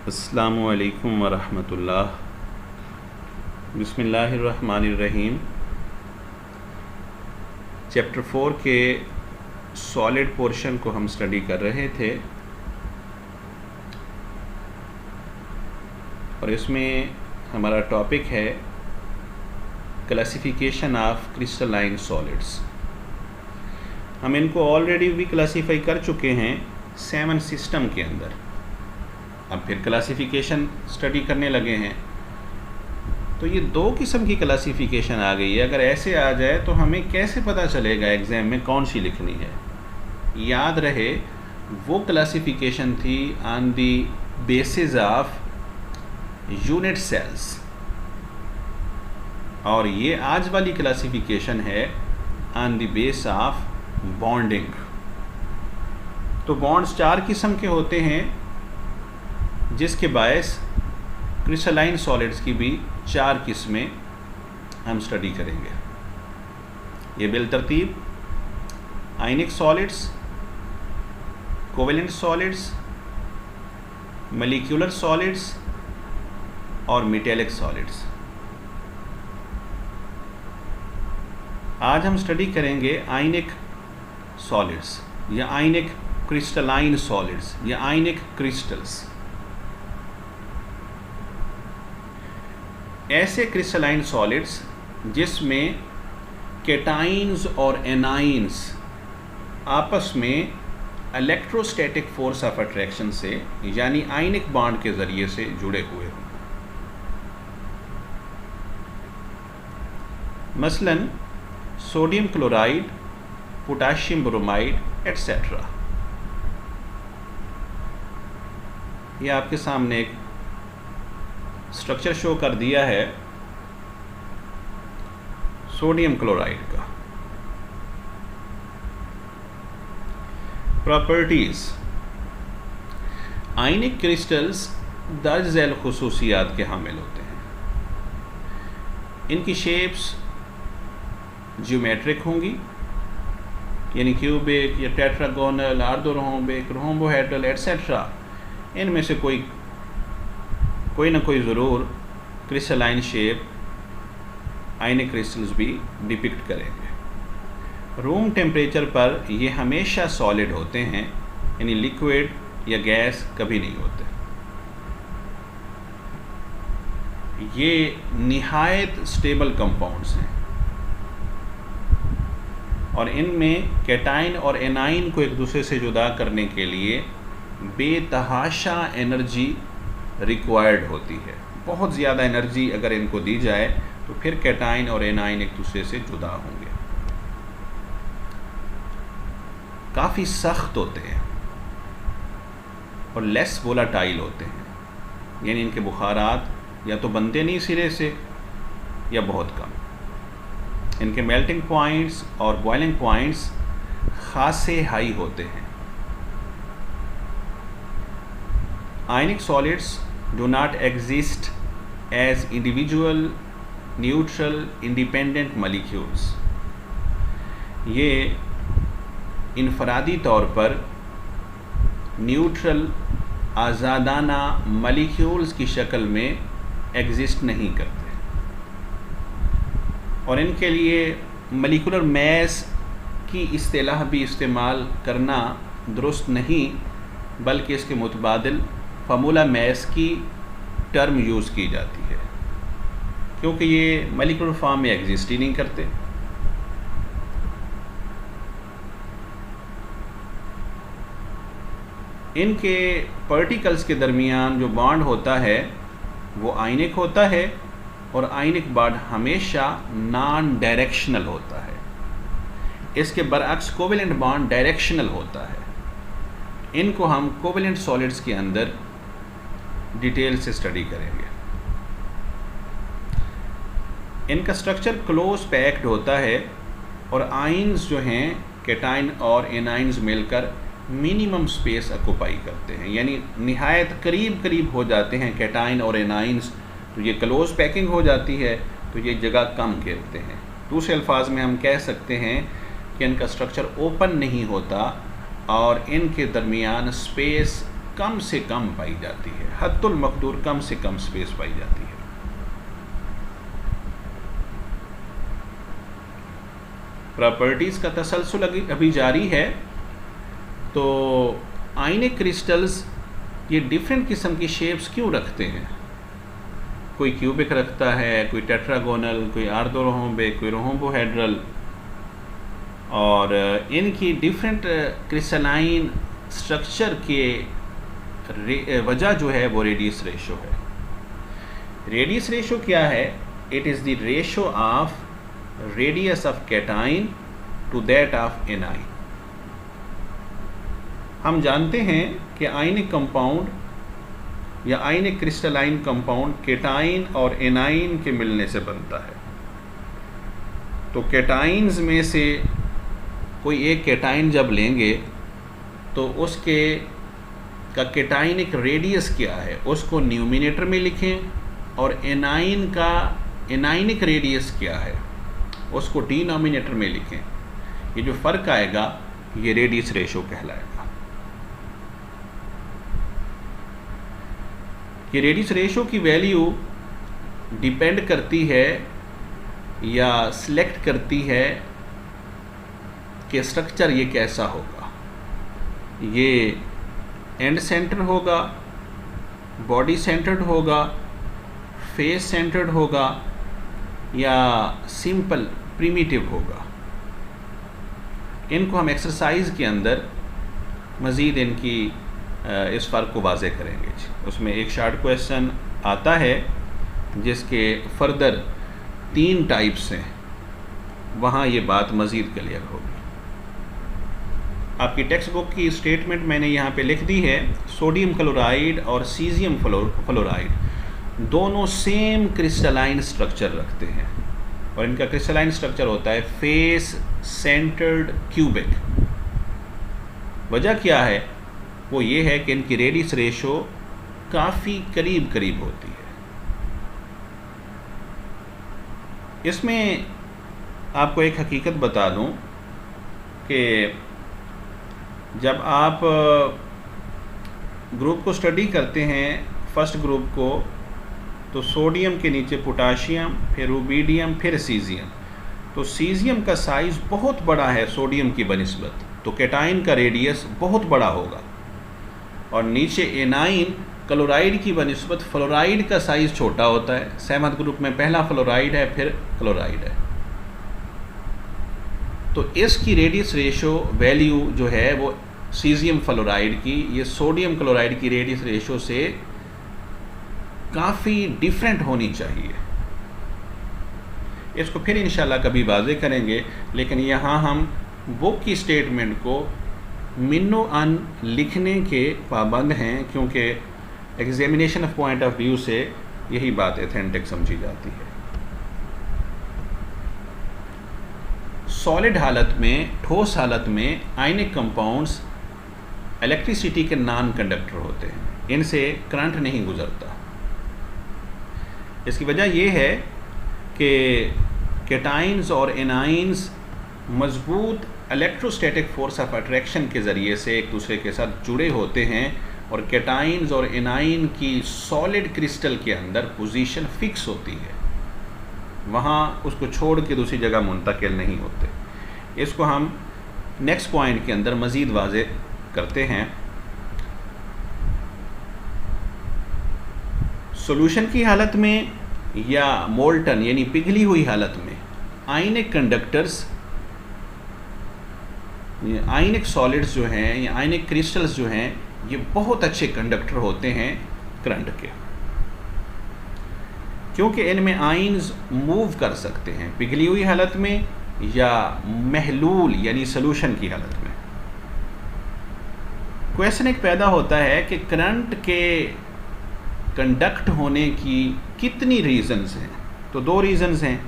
अस्सलामु अलैकुम वरहमतुल्लाह। बिस्मिल्लाहिर्रहमानिर्रहीम। चैप्टर 4 के सॉलिड पोर्शन को हम स्टडी कर रहे थे और इसमें हमारा टॉपिक है क्लासिफिकेशन ऑफ क्रिस्टलाइन सॉलिड्स। हम इनको ऑलरेडी भी क्लासीफाई कर चुके हैं 7 सिस्टम के अंदर। अब फिर क्लासिफिकेशन स्टडी करने लगे हैं तो ये 2 किस्म की क्लासिफिकेशन आ गई है। अगर ऐसे आ जाए तो हमें कैसे पता चलेगा एग्ज़ाम में कौन सी लिखनी है। याद रहे वो क्लासिफिकेशन थी on the basis of unit cells और ये आज वाली क्लासिफिकेशन है on the base of bonding. तो बॉन्ड्स 4 किस्म के होते हैं जिसके बायस क्रिस्टलाइन सॉलिड्स की भी 4 किस्में हम स्टडी करेंगे। ये बिल तरतीब आयनिक solids, covalent solids, molecular solids और मेटेलिक सॉलिड्स। आज हम स्टडी करेंगे आयनिक सॉलिड्स या आयनिक क्रिस्टलाइन सॉलिड्स या आयनिक क्रिस्टल्स। ऐसे क्रिस्टलाइन सॉलिड्स जिसमें केटाइन्स और एनाइन्स आपस में इलेक्ट्रोस्टैटिक फोर्स ऑफ अट्रैक्शन से यानी आयनिक बॉन्ड के ज़रिए से जुड़े हुए हों। मसलन sodium chloride, potassium bromide etcetera. ये आपके सामने एक स्ट्रक्चर शो कर दिया है सोडियम क्लोराइड का। प्रॉपर्टीज, आयनिक क्रिस्टल्स दर्ज झैल खुसूसियात के हामिल होते हैं। इनकी शेप्स ज्योमेट्रिक होंगी यानी क्यूबिक या टेट्रागोनल, आर्थोरोम्बिक, रोम्बोहेड्रल एट्सेट्रा। इनमें से कोई ना कोई ज़रूर क्रिस्टलाइन शेप आयनिक क्रिस्टल्स भी डिपिक्ट करेंगे। रूम टेम्परेचर पर ये हमेशा सॉलिड होते हैं यानी लिक्विड या गैस कभी नहीं होते। ये निहायत स्टेबल कंपाउंड्स हैं और इनमें कैटाइन और एनाइन को एक दूसरे से जुदा करने के लिए बेतहाशा एनर्जी रिक्वायर्ड होती है। बहुत ज़्यादा एनर्जी अगर इनको दी जाए तो फिर कैटाइन और एनाइन एक दूसरे से जुदा होंगे। काफ़ी सख्त होते हैं और लेस वोलाटाइल होते हैं यानी इनके बुखारात या तो बनते नहीं सिरे से या बहुत कम। इनके मेल्टिंग पॉइंट्स और बॉइलिंग पॉइंट्स खासे हाई होते हैं। Ionic solids do not exist as individual neutral independent molecules। ये इनफरादी तौर पर न्यूट्रल आज़ादाना मॉलिक्यूल्स की शक्ल में एग्जिस्ट नहीं करते और इनके लिए मॉलिक्यूलर मैस की इस्तिलाह भी इस्तेमाल करना दुरुस्त नहीं बल्कि इसके मुतबादिल फार्मूला मैस की टर्म यूज़ की जाती है क्योंकि ये मॉलिक्यूलर फॉर्म में एग्जिस्ट ही नहीं करते। इनके पार्टिकल्स के दरमियान जो बॉन्ड होता है वो आयनिक होता है और आयनिक बॉन्ड हमेशा नॉन डायरेक्शनल होता है। इसके बरअक्स कोवेलेंट बॉन्ड डायरेक्शनल होता है। इनको हम कोवेलेंट सॉलिड्स के अंदर डिटेल से स्टडी करेंगे। इनका स्ट्रक्चर क्लोज पैक्ड होता है और आयन्स जो हैं कैटाइन और एनाइन्स मिलकर मिनिमम स्पेस ऑक्यूपाई करते हैं यानी निहायत करीब करीब हो जाते हैं कैटाइन और एनाइन्स। तो ये क्लोज पैकिंग हो जाती है तो ये जगह कम घेरते हैं। दूसरे अल्फाज में हम कह सकते हैं कि इनका स्ट्रक्चर ओपन नहीं होता और इनके दरमियान स्पेस कम से कम पाई जाती है, हद्दुल मकदूर कम से कम स्पेस पाई जाती है। प्रॉपर्टीज़ का तसलसल अभी जारी है। तो आयनिक क्रिस्टल्स ये डिफरेंट किस्म की शेप्स क्यों रखते हैं? कोई क्यूबिक रखता है, कोई टेट्रागोनल, कोई आर्थोरोम्बिक, कोई रोम्बोहेड्रल, और इनकी डिफरेंट क्रिस्टलाइन स्ट्रक्चर के वजह जो है वो रेडियस रेशो है। रेडियस रेशो क्या है? It is the ratio of radius of cation to that of anion. हम जानते हैं कि आयनिक कंपाउंड या आयनिक क्रिस्टलाइन कंपाउंड कैटाइन और एनाइन के मिलने से बनता है। तो कैटाइन्स में से कोई एक कैटाइन जब लेंगे तो उसके का कैटाइनिक रेडियस क्या है उसको न्यूमिनेटर में लिखें, और एनाइन का एनाइनिक रेडियस क्या है उसको डिनोमिनेटर में लिखें। ये जो फ़र्क आएगा ये रेडियस रेशो कहलाएगा। ये रेडियस रेशो की वैल्यू डिपेंड करती है या सिलेक्ट करती है कि स्ट्रक्चर ये कैसा होगा। ये एंड सेंटर होगा, बॉडी सेंटर्ड होगा, फेस सेंटर्ड होगा, या सिंपल प्रिमिटिव होगा। इनको हम एक्सरसाइज के अंदर मज़ीद इनकी इस फ़र्क को वाज़ेह करेंगे। उसमें एक शार्ट क्वेश्चन आता है जिसके फर्दर 3 टाइप्स हैं, वहाँ ये बात मज़ीद क्लियर होगी। आपकी टेक्स्ट बुक की स्टेटमेंट मैंने यहाँ पे लिख दी है। सोडियम क्लोराइड और सीजियम फ्लोराइड दोनों सेम क्रिस्टलाइन स्ट्रक्चर रखते हैं, और इनका क्रिस्टलाइन स्ट्रक्चर होता है फेस सेंटर्ड क्यूबिक। वजह क्या है? वो ये है कि इनकी रेडियस रेशो काफ़ी करीब करीब होती है। इसमें आपको एक हकीकत बता दूं कि जब आप ग्रुप को स्टडी करते हैं, फर्स्ट ग्रुप को, तो सोडियम के नीचे पोटाशियम, फिर रुबीडियम, फिर सीजियम। तो सीजियम का साइज़ बहुत बड़ा है सोडियम की बनिस्बत, तो कैटाइन का रेडियस बहुत बड़ा होगा। और नीचे एनाइन क्लोराइड की बनिस्बत फ्लोराइड का साइज़ छोटा होता है। 7th ग्रुप में पहला फ्लोराइड है, फिर क्लोराइड है। तो इसकी रेडियस रेशो वैल्यू जो है वो सीजियम फ्लोराइड की ये सोडियम क्लोराइड की रेडियस रेशो से काफ़ी डिफरेंट होनी चाहिए। इसको फिर इंशाल्लाह कभी वाज़ेह करेंगे, लेकिन यहाँ हम बुक की स्टेटमेंट को मिनो अन लिखने के पाबंद हैं, क्योंकि examination of point of view से यही बात एथेंटिक समझी जाती है। सॉलिड हालत में, ठोस हालत में आयनिक कंपाउंड्स इलेक्ट्रिसिटी के नॉन कंडक्टर होते हैं, इनसे करंट नहीं गुजरता। इसकी वजह यह है कि कैटाइन्स और एनाइन्स मजबूत इलेक्ट्रोस्टैटिक फोर्स ऑफ अट्रैक्शन के ज़रिए से एक दूसरे के साथ जुड़े होते हैं, और कैटाइन्स और एनाइन की सॉलिड क्रिस्टल के अंदर पोजीशन फिक्स होती है, वहाँ उसको छोड़ के दूसरी जगह मुंतकिल नहीं होते। इसको हम नेक्स्ट पॉइंट के अंदर मज़ीद वाज़ेह करते हैं। सॉल्यूशन की हालत में या मोल्टन यानी पिघली हुई हालत में आयनिक कंडक्टर्स, आयनिक सॉलिड्स जो हैं या आयनिक क्रिस्टल्स जो हैं, ये बहुत अच्छे कंडक्टर होते हैं करंट के, क्योंकि इनमें आयन्स मूव कर सकते हैं पिघली हुई हालत में या महलूल यानी सॉल्यूशन की हालत में। क्वेश्चन एक पैदा होता है कि करंट के कंडक्ट होने की कितनी रीज़न्स हैं? तो 2 रीज़न्स हैं,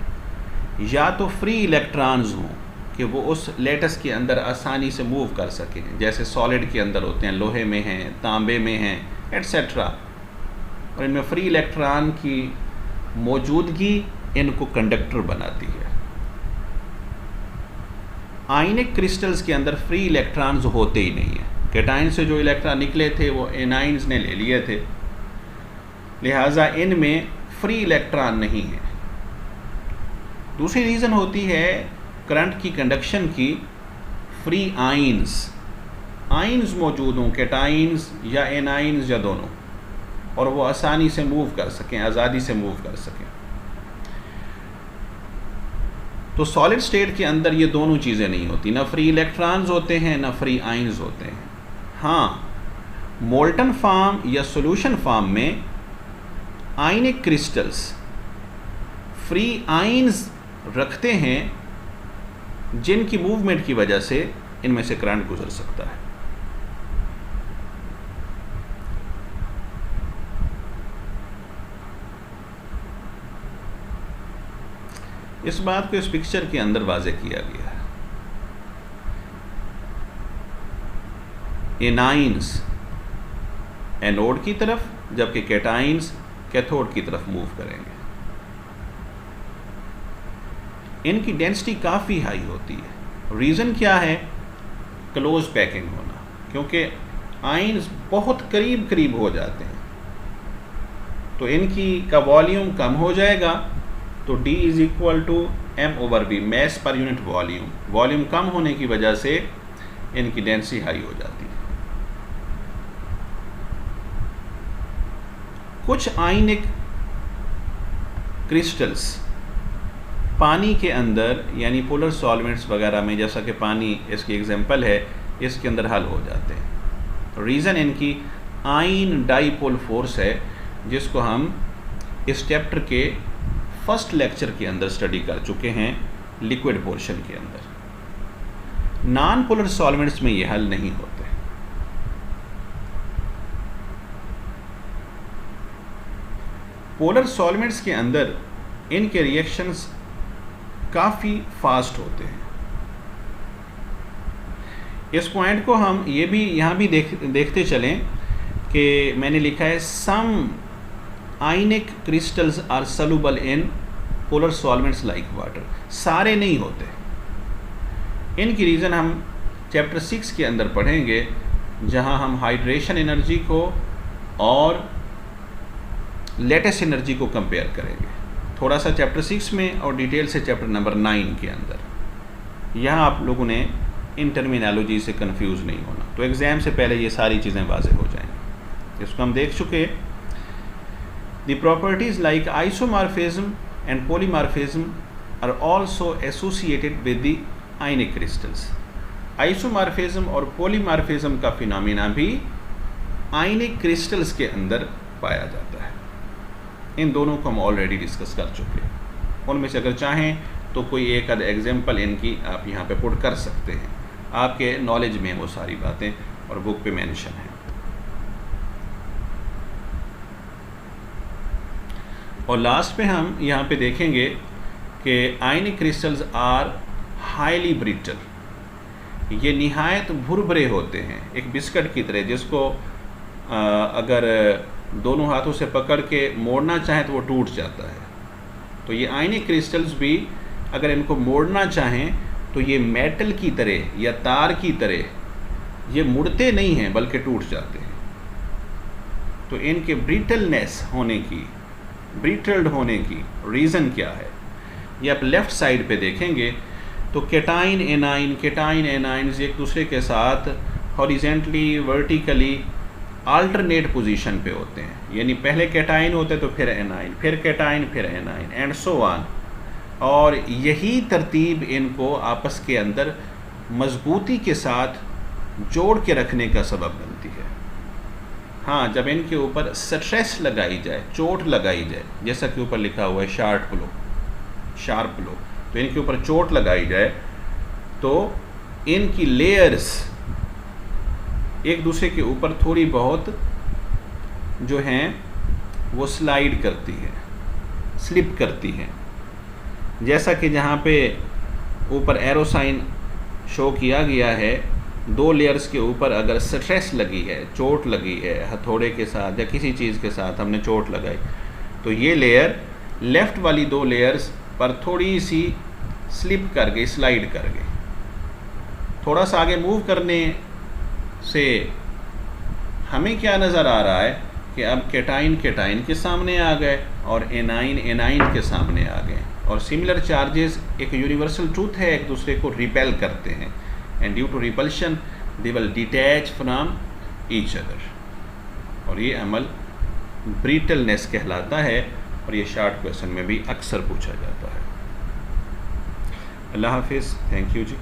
या तो फ्री इलेक्ट्रॉन्स हों कि वो उस लेटस के अंदर आसानी से मूव कर सकें, जैसे सॉलिड के अंदर होते हैं, लोहे में हैं, तांबे में हैं, एट्सेट्रा, और इनमें फ्री इलेक्ट्रॉन की मौजूदगी इनको कंडक्टर बनाती है। आयनिक क्रिस्टल्स के अंदर फ्री इलेक्ट्रॉन्स होते ही नहीं है, कैटाइन से जो इलेक्ट्रॉन निकले थे वो एनाइंस ने ले लिए थे, लिहाजा इनमें फ्री इलेक्ट्रॉन नहीं है। दूसरी रीज़न होती है करंट की कंडक्शन की, फ्री आइंस मौजूद हों, कैटाइंस या एनाइंस या दोनों, और वो आसानी से मूव कर सकें, आज़ादी से मूव कर सकें। तो सॉलिड स्टेट के अंदर ये दोनों चीज़ें नहीं होती, ना फ्री इलेक्ट्रॉन्स होते हैं ना फ्री आइंस होते हैं। हाँ, मोल्टन फॉर्म या सॉल्यूशन फॉर्म में आयनिक क्रिस्टल्स फ्री आइंस रखते हैं जिनकी मूवमेंट की वजह से इनमें से करंट गुजर सकता है। इस बात को इस पिक्चर के अंदर वाज़े किया गया है। एनाइंस एनोड की तरफ, जबकि कैटाइंस कैथोड की तरफ मूव करेंगे। इनकी डेंसिटी काफ़ी हाई होती है। रीज़न क्या है? क्लोज पैकिंग होना, क्योंकि आइंस बहुत करीब करीब हो जाते हैं तो इनकी का वॉल्यूम कम हो जाएगा। तो D is equal to m/v, mass per unit volume. Volume कम होने की वजह से इनकी डेंसिटी हाई हो जाती है। कुछ आयनिक क्रिस्टल्स पानी के अंदर यानी पोलर सॉल्वेंट्स वगैरह में, जैसा कि पानी इसकी एग्जांपल है, इसके अंदर हल हो जाते हैं। रीज़न इनकी आयन डाइपोल फोर्स है, जिसको हम इस चैप्टर के फर्स्ट लेक्चर के अंदर स्टडी कर चुके हैं, लिक्विड पोर्शन के अंदर। नॉन पोलर सॉल्वेंट्स में ये हल नहीं होते। पोलर सॉल्वेंट्स के अंदर इनके रिएक्शंस काफ़ी फास्ट होते हैं। इस पॉइंट को हम ये भी यहाँ भी देखते चलें कि मैंने लिखा है some ionic crystals are soluble in polar solvents like water. सारे नहीं होते। इनकी रीज़न हम चैप्टर 6 के अंदर पढ़ेंगे, जहाँ हम हाइड्रेशन एनर्जी को और लेटेस्ट एनर्जी को कंपेयर करेंगे। थोड़ा सा चैप्टर 6 में और डिटेल से चैप्टर नंबर 9 के अंदर। यहाँ आप लोगों ने इन टर्मिनोलॉजी से कंफ्यूज नहीं होना, तो एग्ज़ाम से पहले ये सारी चीज़ें वाज़ेह हो जाएंगी। इसको हम देख चुके। The properties like isomorphism and polymorphism are also associated with the ionic crystals. Isomorphism और polymorphism का फिनोमेना भी ionic crystals के अंदर पाया जाता है। इन दोनों को हम ऑलरेडी डिस्कस कर चुके हैं। उनमें से अगर चाहें तो कोई एक आध एग्जाम्पल इनकी आप यहाँ पे पुट कर सकते हैं। आपके नॉलेज में वो सारी बातें और बुक पे मेंशन है। और लास्ट पे हम यहाँ पे देखेंगे कि ionic crystals are highly brittle. ये निहायत भुरभुरे होते हैं, एक बिस्किट की तरह, जिसको अगर दोनों हाथों से पकड़ के मोड़ना चाहें तो वो टूट जाता है। तो ये आयनिक क्रिस्टल्स भी अगर इनको मोड़ना चाहें तो ये मेटल की तरह या तार की तरह ये मुड़ते नहीं हैं बल्कि टूट जाते हैं। तो इनके ब्रिटलनेस होने की, ब्रिटल्ड होने की रीज़न क्या है, ये आप लेफ़्ट साइड पे देखेंगे तो कैटाइन एनाइंस एक दूसरे के साथ हॉरिजेंटली वर्टिकली अल्टरनेट पोजीशन पे होते हैं। यानी पहले कैटाइन होते तो फिर एनाइन, फिर कैटाइन, फिर एनाइन, एंड सो ऑन। और यही तरतीब इनको आपस के अंदर मजबूती के साथ जोड़ के रखने का सबब बनती है। हाँ, जब इनके ऊपर स्ट्रेस लगाई जाए, चोट लगाई जाए, जैसा कि ऊपर लिखा हुआ है शार्प ब्लो, तो इनके ऊपर चोट लगाई जाए तो इनकी लेयर्स एक दूसरे के ऊपर थोड़ी बहुत जो हैं वो स्लाइड करती है, स्लिप करती हैं। जैसा कि जहाँ पे ऊपर एरो साइन शो किया गया है, दो लेयर्स के ऊपर अगर स्ट्रेस लगी है, चोट लगी है, हथौड़े के साथ या किसी चीज़ के साथ हमने चोट लगाई, तो ये लेयर लेफ़्ट वाली दो लेयर्स पर थोड़ी सी स्लिप कर गई, स्लाइड कर गई। थोड़ा सा आगे मूव करने से हमें क्या नज़र आ रहा है कि अब केटाइन केटाइन के सामने आ गए और एनाइन एनाइन के सामने आ गए, और सिमिलर चार्जेस एक यूनिवर्सल ट्रूथ है, एक दूसरे को रिपेल करते हैं, and due to repulsion they will detach from each other. और ये अमल ब्रिटलनेस कहलाता है, और ये शॉर्ट क्वेश्चन में भी अक्सर पूछा जाता है। अल्लाह हाफिज़, थैंक यू जी।